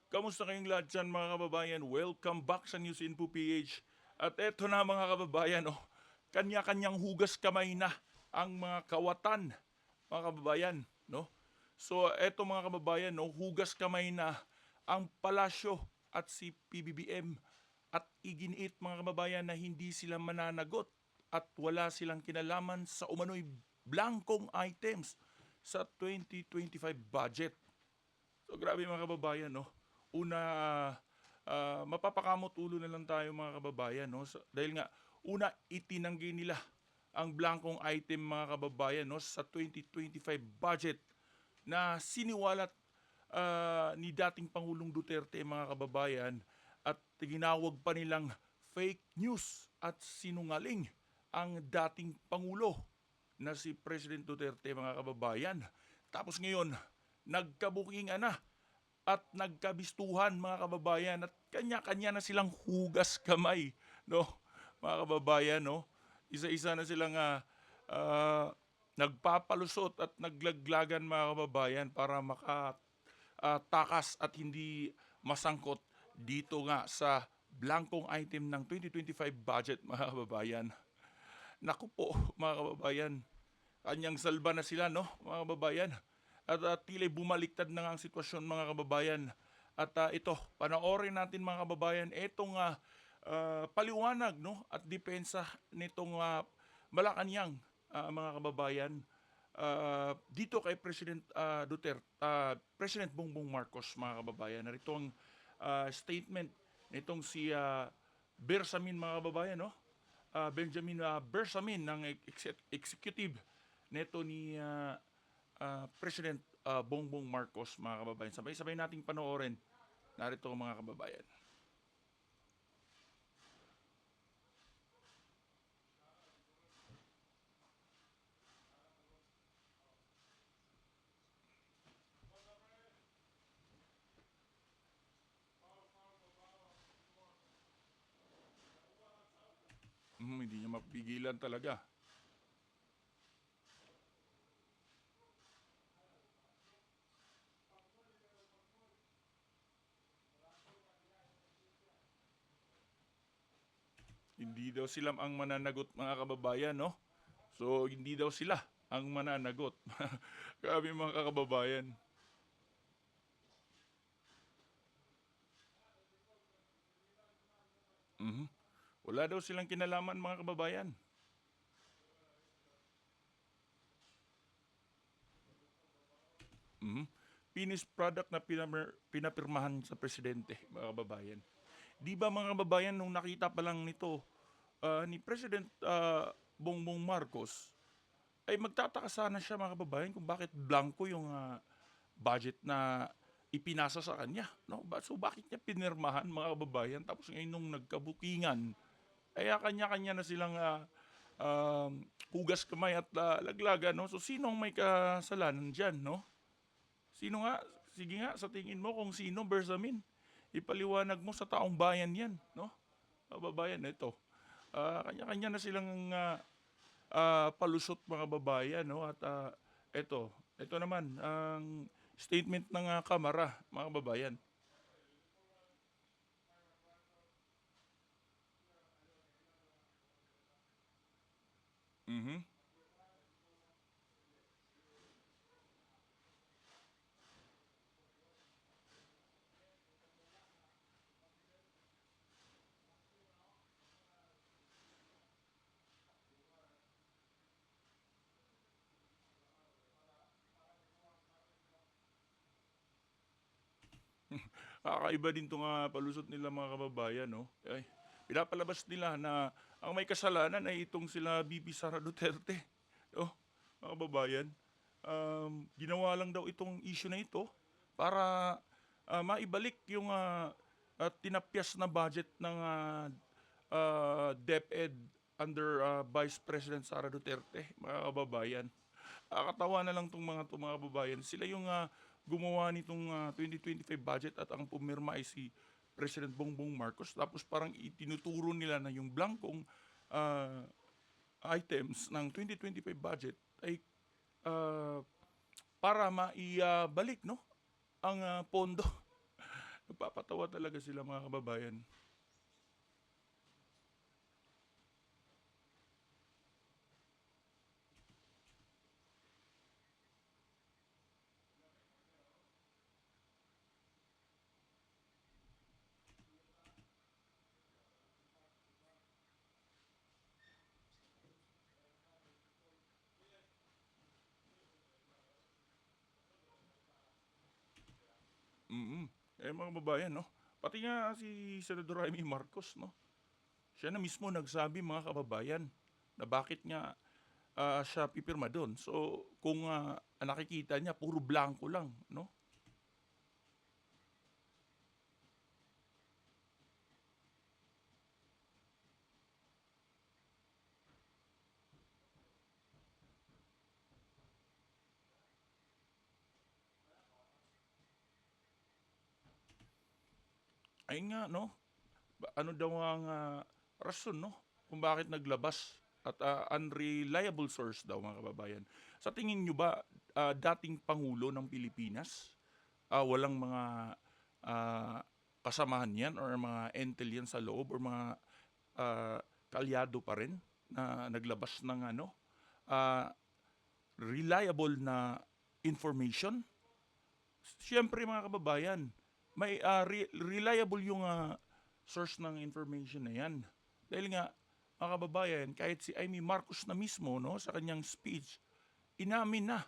Kamusta kayong lahat dyan mga kababayan? Welcome back sa News Info PH. At eto na mga kababayan, kanya-kanyang hugas kamay na ang mga kawatan, mga kababayan. No? So eto mga kababayan, hugas kamay na ang palasyo at si PBBM at iginiit mga kababayan na hindi sila mananagot at wala silang kinalaman sa umano'y blankong items sa 2025 budget. So grabe mga kababayan, no? Una, mapapakamot ulo na lang tayo mga kababayan, no? Dahil nga, una, itinanggi nila ang blankong item mga kababayan, no? Sa 2025 budget na siniwalat ni dating Pangulong Duterte mga kababayan at ginawag pa nilang fake news at sinungaling ang dating Pangulo na si President Duterte mga kababayan. Tapos ngayon, nagkabukingan na at nagkabistuhan mga kababayan at kanya-kanya na silang hugas kamay, no? Mga kababayan, no? Isa-isa na silang nagpapalusot at naglaglagan mga kababayan para makatakas at hindi masangkot dito nga sa blankong item ng 2025 budget mga kababayan. Naku po mga kababayan, kanyang salba na sila, no, mga kababayan. At tila bumaliktad na nga ang sitwasyon mga kababayan. At ito, panoorin natin mga kababayan, itong paliwanag, no, at depensa nitong Malacanang, mga kababayan, dito kay President Duterte, President Bongbong Marcos mga kababayan. Narito ang statement nitong si Bersamin mga kababayan, no? Benjamin Bersamin ng executive neto ni President Bongbong Marcos mga kababayan. Sabay-sabay nating panoorin. Narito mga kababayan. Hindi niya mapigilan talaga. Hindi daw sila ang mananagot mga kababayan, no? So, hindi daw sila ang mananagot. Grabe mga kababayan. Mhm. Wala daw silang kinalaman mga kababayan. Mhm. Finished product na pinapirmahan sa presidente, mga kababayan. Di ba mga kababayan, nung nakita pa lang nito ni President Bongbong Marcos, ay magtataka sana siya mga kababayan kung bakit blanco yung budget na ipinasa sa kanya. No? So bakit niya pinirmahan mga kababayan? Tapos ngayon nung nagkabukingan, ay kanya-kanya na silang hugas kamay at laglagan. No? So sino ang may kasalanan dyan? No? Sino nga? Sige nga, sa tingin mo kung sino, Bersamin? Ipaliwanag mo sa taong bayan yan. No? Kababayan, ito. Kanya-kanya na silang palusot mga babayan, no? At ito naman ang statement ng Kamara, mga babayan. Mhm. Kakaiba din 'tong palusot nila mga kababayan, no? Ay, pinapalabas nila na ang may kasalanan ay itong sila BP Sara Duterte, no? Mga kababayan, ginawa lang daw itong issue na ito para maibalik yung tinapyas na budget ng DepEd under Vice President Sara Duterte, mga kababayan. Kakatawa na lang 'tong mga kababayan. Sila yung gumawa nitong 2025 budget at ang pumirma ay si President Bongbong Marcos. Tapos parang itinuturo nila na yung blankong ah, items ng 2025 budget ay ah, para maibalik, no, ang pondo Nagpapatawa talaga sila mga kababayan. Mm. Mga kababayan, no? Pati nga si Senador Jaime Marcos, no? Siya na mismo nagsabi mga kababayan na bakit nga siya pipirma doon. So, kung nakikita niya, puro blanco lang, no? Ay nga, no? Ano daw ang rason, no? Kung bakit naglabas at unreliable source daw mga kababayan. Sa tingin nyo ba, dating Pangulo ng Pilipinas, walang mga ah, kasamahan yan or mga intel yan sa loob or mga ah, kaalyado pa rin na naglabas ng ah, reliable na information? Siyempre mga kababayan, may reliable yung source ng information na yan. Dahil nga, mga kababayan, kahit si Amy Marcos na mismo, no, sa kanyang speech, inamin na,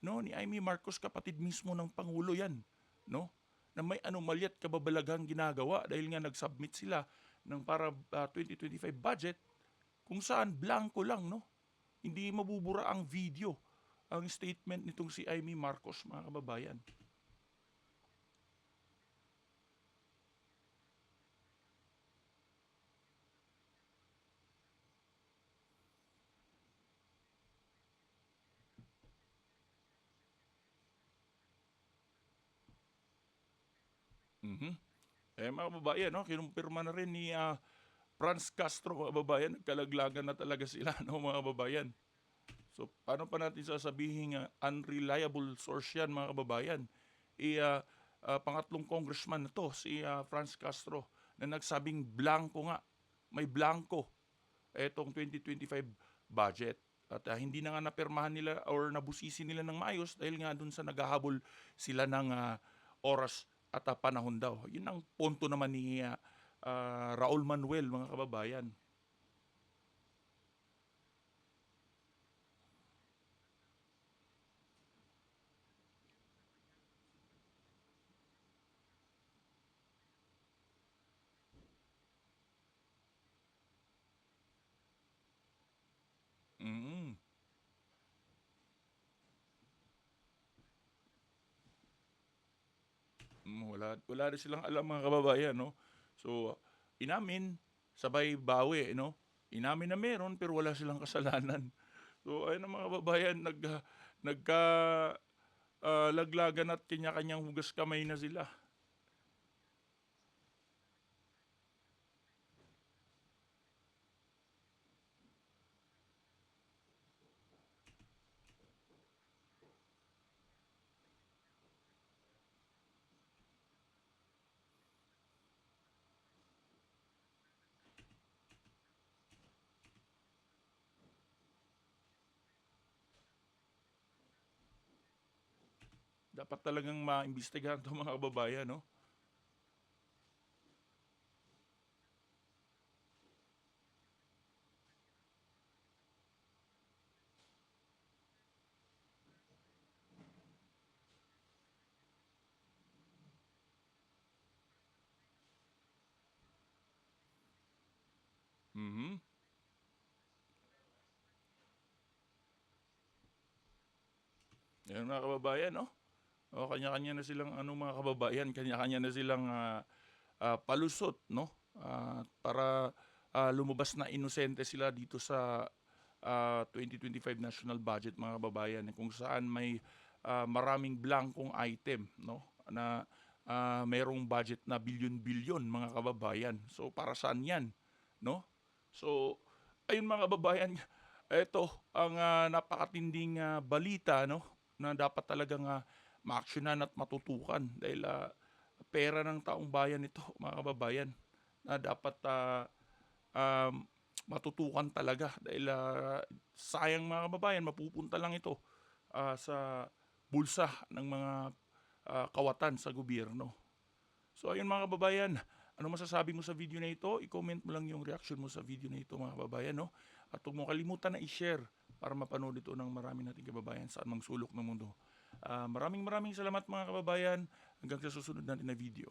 no, ni Amy Marcos, kapatid mismo ng Pangulo yan, no, na may anomalya at kababalaghang ginagawa dahil nga nag-submit sila ng para 2025 budget kung saan blanco lang, no, hindi mabubura ang video, ang statement nitong si Amy Marcos, mga kababayan. Mhm. Mga kababayan, no, kinumpirma na rin ni Franz Castro, mga kababayan, nagkalaglagan na talaga sila, no, mga kababayan. So, paano pa natin sasabihin unreliable source yan, mga kababayan? Pangatlong congressman na to, si Franz Castro, na nagsabing blanco nga, may blanco, etong 2025 budget. At hindi na nga napirmahan nila or nabusisi nila ng maayos dahil nga dun sa naghahabol sila ng oras at panahon daw. Yun ang punto naman ni Raul Manuel, mga kababayan. Mm. Wala na silang alam, mga kababayan, no? So, inamin, sabay bawi, no? Inamin na meron pero wala silang kasalanan. So, ayun ang mga kababayan, nagka laglagan at kanya-kanyang hugas kamay na sila. Dapat talagang maimbestigahan 'to, mga kababayan, no? Mhm. Ayun, mga kababayan, no? O, kanya-kanya na silang mga kababayan, kanya-kanya na silang palusot, no? Para lumabas na inosente sila dito sa 2025 national budget, mga kababayan, kung saan may maraming blankong item, no? Na mayroong budget na bilyon-bilyon, mga kababayan. So, para saan 'yan, no? So, ayun, mga kababayan, ito ang napakatinding balita, no, na dapat talagang maaksyonan at matutukan dahil pera ng taong bayan ito, mga kababayan, na dapat um, matutukan talaga dahil sayang mga kababayan, mapupunta lang ito sa bulsa ng mga kawatan sa gobyerno. So ayun mga kababayan, ano masasabi mo sa video na ito? I-comment mo lang yung reaction mo sa video na ito mga kababayan, no? At huwag mo kalimutan na i-share para mapanood ito ng marami nating kababayan saan mang sulok ng mundo. Maraming salamat mga kababayan. Hanggang sa susunod natin na video.